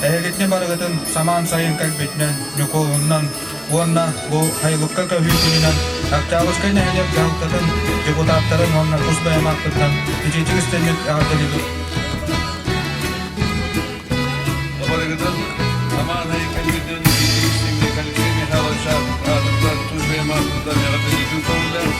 Eğritne barıgıtın saman sayın kalbetinen, nükovundan, uonna bu haylıkka kahüyütünen, akçağızkayna hedef cahutların, deputatların onunla kusbayamaklıktan, içecik istemek ağırlıdır. Barıgıtın saman sayın kalbetinen, içecik istemek kalbetinen, hava şart, ağırlıklar tuz ve mahmutlar yaratıcı tuzlarla